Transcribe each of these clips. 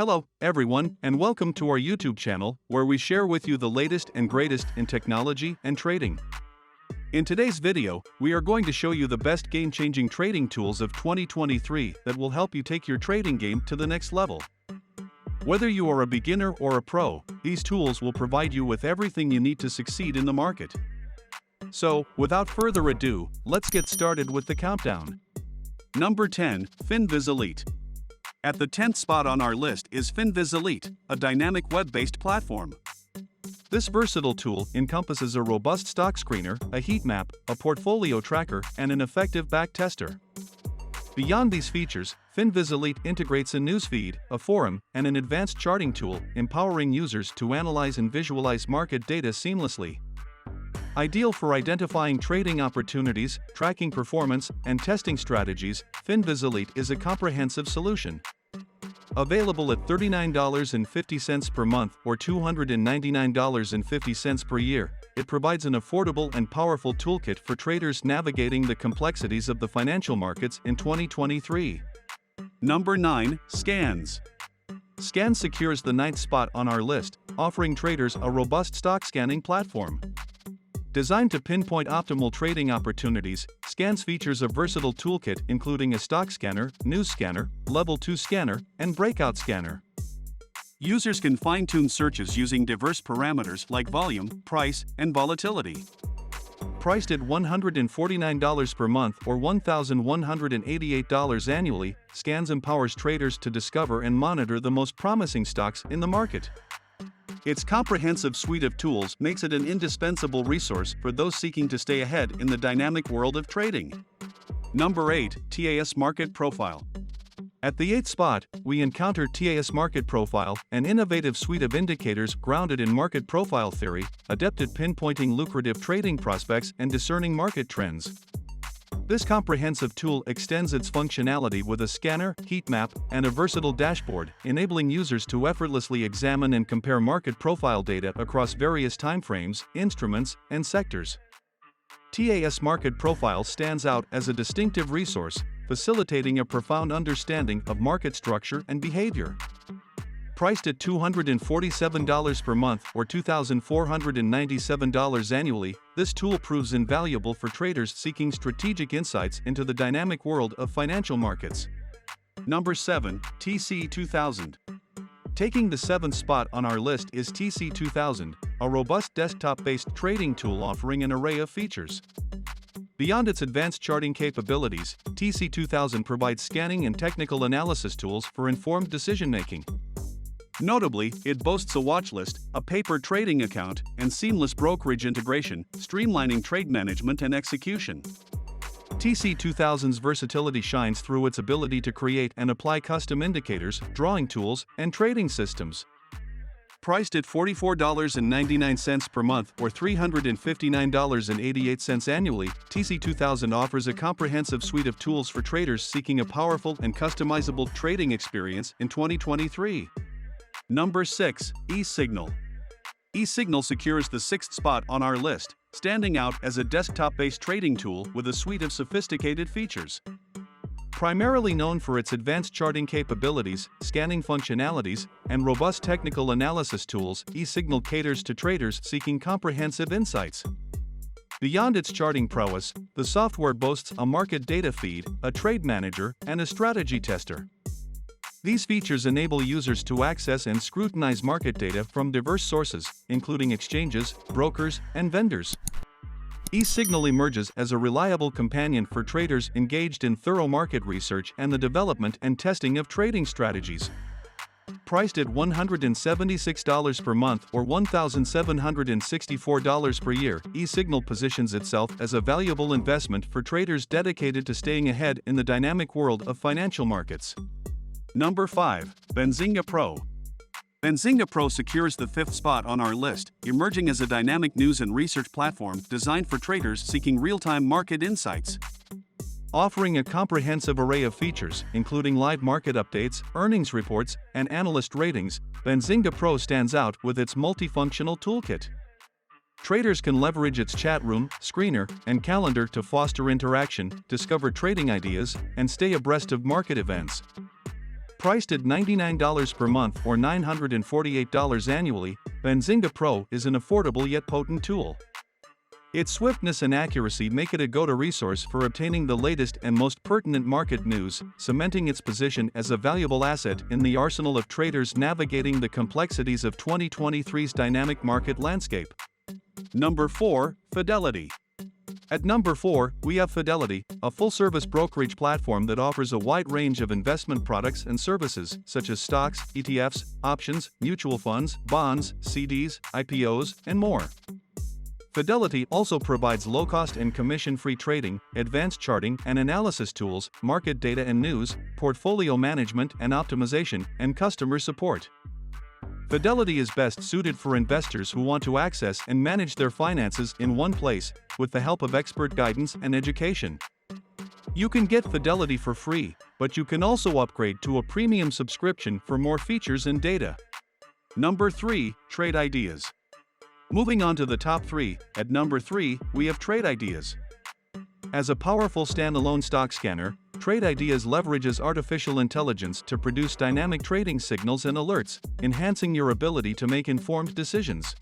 Hello, everyone, and welcome to our YouTube channel, where we share with you the latest and greatest in technology and trading. In today's video, we are going to show you the best game-changing trading tools of 2023 that will help you take your trading game to the next level. Whether you are a beginner or a pro, these tools will provide you with everything you need to succeed in the market. So, without further ado, let's get started with the countdown. Number 10, Finviz Elite. At the 10th spot on our list is Finviz Elite, a dynamic web-based platform. This versatile tool encompasses a robust stock screener, a heat map, a portfolio tracker, and an effective backtester. Beyond these features, Finviz Elite integrates a newsfeed, a forum, and an advanced charting tool, empowering users to analyze and visualize market data seamlessly. Ideal for identifying trading opportunities, tracking performance, and testing strategies, Finviz Elite is a comprehensive solution. Available at $39.50 per month or $299.50 per year, it provides an affordable and powerful toolkit for traders navigating the complexities of the financial markets in 2023. Number 9, Scans. Scans secures the 9th spot on our list, offering traders a robust stock scanning platform. Designed to pinpoint optimal trading opportunities, Scans features a versatile toolkit including a stock scanner, news scanner, level 2 scanner, and breakout scanner. Users can fine-tune searches using diverse parameters like volume, price, and volatility. Priced at $149 per month or $1,188 annually, Scans empowers traders to discover and monitor the most promising stocks in the market. Its comprehensive suite of tools makes it an indispensable resource for those seeking to stay ahead in the dynamic world of trading. Number 8, TAS Market Profile. At the 8th spot, we encounter TAS Market Profile, an innovative suite of indicators grounded in market profile theory, adept at pinpointing lucrative trading prospects and discerning market trends. This comprehensive tool extends its functionality with a scanner, heat map, and a versatile dashboard, enabling users to effortlessly examine and compare market profile data across various timeframes, instruments, and sectors. TAS Market Profile stands out as a distinctive resource, facilitating a profound understanding of market structure and behavior. Priced at $247 per month or $2,497 annually, this tool proves invaluable for traders seeking strategic insights into the dynamic world of financial markets. Number 7, TC2000. Taking the 7th spot on our list is TC2000, a robust desktop-based trading tool offering an array of features. Beyond its advanced charting capabilities, TC2000 provides scanning and technical analysis tools for informed decision-making. Notably, it boasts a watch list, a paper trading account, and seamless brokerage integration, streamlining trade management and execution. TC2000's versatility shines through its ability to create and apply custom indicators, drawing tools, and trading systems. Priced at $44.99 per month or $359.88 annually, TC2000 offers a comprehensive suite of tools for traders seeking a powerful and customizable trading experience in 2023. Number 6, ESignal. ESignal secures the 6th spot on our list, standing out as a desktop-based trading tool with a suite of sophisticated features. Primarily known for its advanced charting capabilities, scanning functionalities, and robust technical analysis tools, ESignal caters to traders seeking comprehensive insights. Beyond its charting prowess, the software boasts a market data feed, a trade manager, and a strategy tester. These features enable users to access and scrutinize market data from diverse sources, including exchanges, brokers, and vendors. ESignal emerges as a reliable companion for traders engaged in thorough market research and the development and testing of trading strategies. Priced at $176 per month or $1,764 per year, ESignal positions itself as a valuable investment for traders dedicated to staying ahead in the dynamic world of financial markets. Number 5, Benzinga Pro. Benzinga Pro secures the 5th spot on our list, emerging as a dynamic news and research platform designed for traders seeking real-time market insights. Offering a comprehensive array of features, including live market updates, earnings reports, and analyst ratings, Benzinga Pro stands out with its multifunctional toolkit. Traders can leverage its chat room, screener, and calendar to foster interaction, discover trading ideas, and stay abreast of market events. Priced at $99 per month or $948 annually, Benzinga Pro is an affordable yet potent tool. Its swiftness and accuracy make it a go-to resource for obtaining the latest and most pertinent market news, cementing its position as a valuable asset in the arsenal of traders navigating the complexities of 2023's dynamic market landscape. Number 4. Fidelity. At number 4, we have Fidelity, a full-service brokerage platform that offers a wide range of investment products and services, such as stocks, ETFs, options, mutual funds, bonds, CDs, IPOs, and more. Fidelity also provides low-cost and commission-free trading, advanced charting and analysis tools, market data and news, portfolio management and optimization, and customer support. Fidelity is best suited for investors who want to access and manage their finances in one place, with the help of expert guidance and education. You can get Fidelity for free, but you can also upgrade to a premium subscription for more features and data. Number 3. Trade Ideas. Moving on to the top 3, at number 3, we have Trade Ideas. As a powerful standalone stock scanner, Trade Ideas leverages artificial intelligence to produce dynamic trading signals and alerts, enhancing your ability to make informed decisions.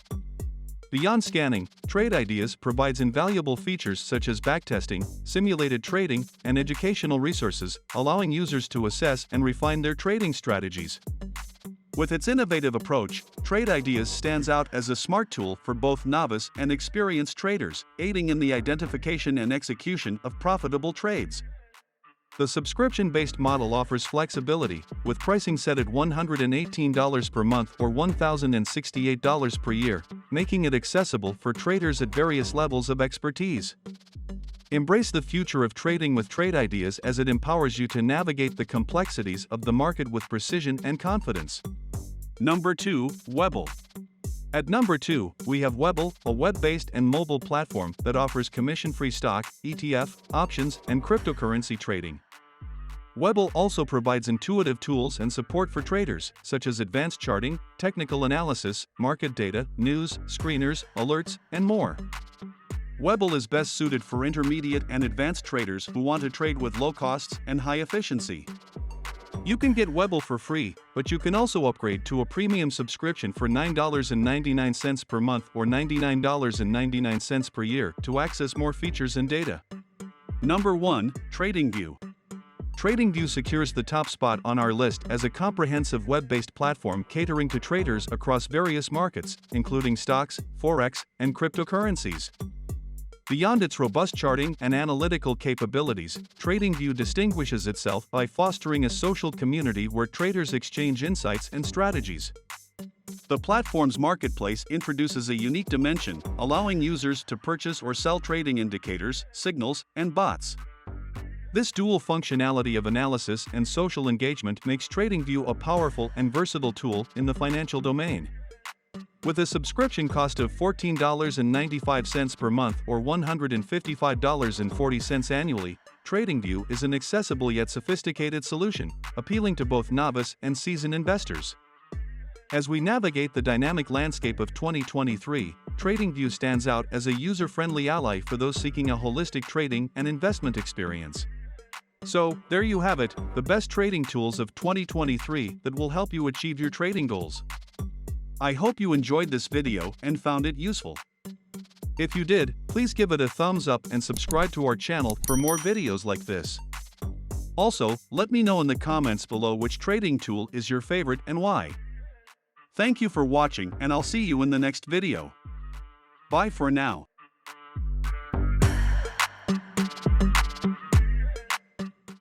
Beyond scanning, Trade Ideas provides invaluable features such as backtesting, simulated trading, and educational resources, allowing users to assess and refine their trading strategies. With its innovative approach, Trade Ideas stands out as a smart tool for both novice and experienced traders, aiding in the identification and execution of profitable trades. The subscription-based model offers flexibility, with pricing set at $118 per month or $1,068 per year, making it accessible for traders at various levels of expertise. Embrace the future of trading with Trade Ideas as it empowers you to navigate the complexities of the market with precision and confidence. Number 2. Webull. At number 2, we have Webull, a web-based and mobile platform that offers commission-free stock, ETF, options, and cryptocurrency trading. Webull also provides intuitive tools and support for traders, such as advanced charting, technical analysis, market data, news, screeners, alerts, and more. Webull is best suited for intermediate and advanced traders who want to trade with low costs and high efficiency. You can get Webull for free, but you can also upgrade to a premium subscription for $9.99 per month or $99.99 per year to access more features and data. Number 1. TradingView. TradingView secures the top spot on our list as a comprehensive web-based platform catering to traders across various markets, including stocks, forex, and cryptocurrencies. Beyond its robust charting and analytical capabilities, TradingView distinguishes itself by fostering a social community where traders exchange insights and strategies. The platform's marketplace introduces a unique dimension, allowing users to purchase or sell trading indicators, signals, and bots. This dual functionality of analysis and social engagement makes TradingView a powerful and versatile tool in the financial domain. With a subscription cost of $14.95 per month or $155.40 annually, TradingView is an accessible yet sophisticated solution, appealing to both novice and seasoned investors. As we navigate the dynamic landscape of 2023, TradingView stands out as a user-friendly ally for those seeking a holistic trading and investment experience. So, there you have it, the best trading tools of 2023 that will help you achieve your trading goals. I hope you enjoyed this video and found it useful. If you did, please give it a thumbs up and subscribe to our channel for more videos like this. Also, let me know in the comments below which trading tool is your favorite and why. Thank you for watching, and I'll see you in the next video. Bye for now.